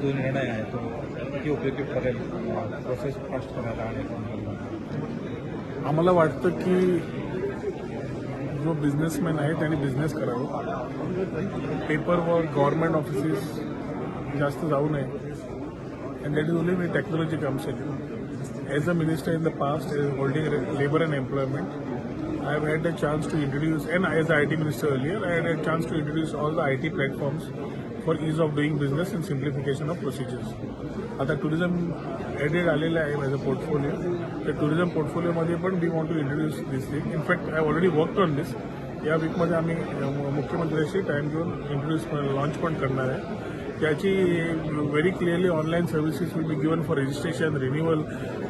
जो निर्णय आहे तो किती उपयोगी ठरेल प्रोसेस फास्ट करायला आणि आम्हाला वाटतं की जो बिझनेसमॅन आहे त्यांनी बिझनेस करावा, पेपरवर गव्हर्नमेंट ऑफिसेस जास्त जाऊ नये. And that is only way technology comes in. As a minister in the past, holding labor and employment, I have had the chance to introduce, and as the IT minister earlier, I had a chance to introduce all the IT platforms for ease of doing business and simplification of procedures. आता tourism added आलेला आहे as a portfolio. त्या tourism portfolio मध्ये पण we want to introduce this thing. In fact, I have already worked on this. या वीकमध्ये आम्ही मुख्यमंत्र्यांशी time घेऊन इंट्रोड्यूस लॉन्च पण करणार आहे. त्याची very clearly online services will be given for registration, renewal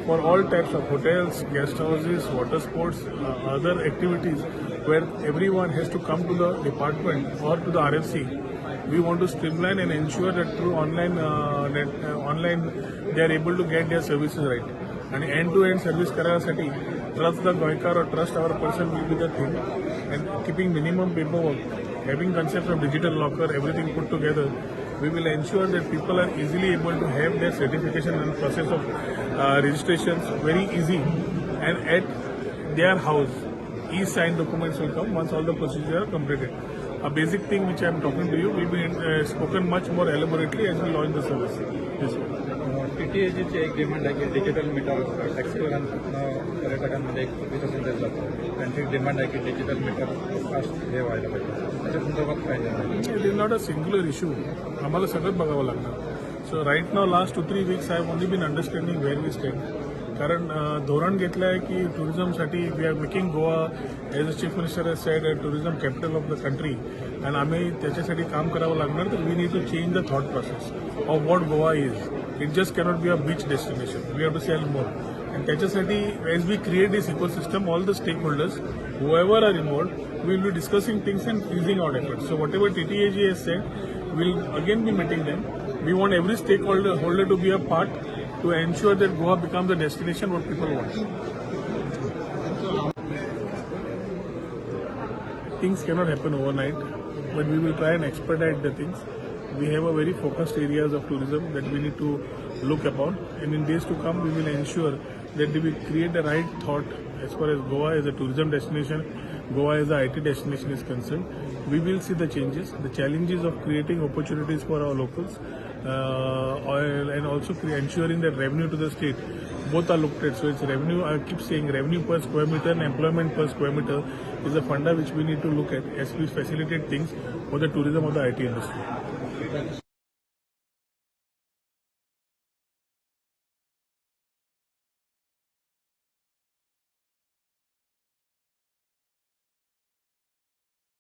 for all types of hotels, guest houses, water sports, other activities where everyone has to come to the department or to the RFC. We want to streamline and ensure that through online they are able to get their services right. And end-to-end service करण्यासाठी trust the Goemkar or trust our person will be the thing. And keeping minimum paperwork, having concept of digital locker, everything put together, we will ensure that people are easily able to have their certification and process of registrations very easy and at their house. E-signed documents will come once all the procedures are completed. A basic thing which I am talking to you will be spoken much more elaborately as we launch the service. This way. TTAGची एक demand आहे की digital meter taxi पर्यटकांमध्ये एक विकसित जातो. त्यांची demand आहे की digital meter fast हे व्हायला पाहिजे. त्याच्या संदर्भात काय नाही. It is not a singular issue. आम्हाला सगळं बघावं लागणार. So right now last 2-3 weeks I have only been understanding where we stand. कारण धोरण घेतलं आहे की टुरिझमसाठी we are making Goa as a chief minister has said tourism capital of the country. आणि आम्ही त्याच्यासाठी काम करावं लागणार. तर we need to change the thought process of what Goa is. It just cannot be a beach destination. We have to sell more. And त्याच्यासाठी as we create this ecosystem, all the stakeholders, whoever are involved, we will be discussing things and using our efforts. So whatever TTAG has said, we will again be meeting them. We want every stakeholder to be a part to ensure that Goa becomes the destination what people want. Things cannot happen overnight, but we will try and expedite the things. We have a very focused areas of tourism that we need to look upon, and in days to come we will ensure that we create the right thought as far as Goa as a tourism destination, Goa as a IT destination is concerned. We will see the changes, the challenges of creating opportunities for our locals, and also ensuring that revenue to the state both are looked at. So it's revenue, I keep saying revenue per square meter and employment per square meter is a funda which we need to look at as we facilitate things for the tourism of the IT industry.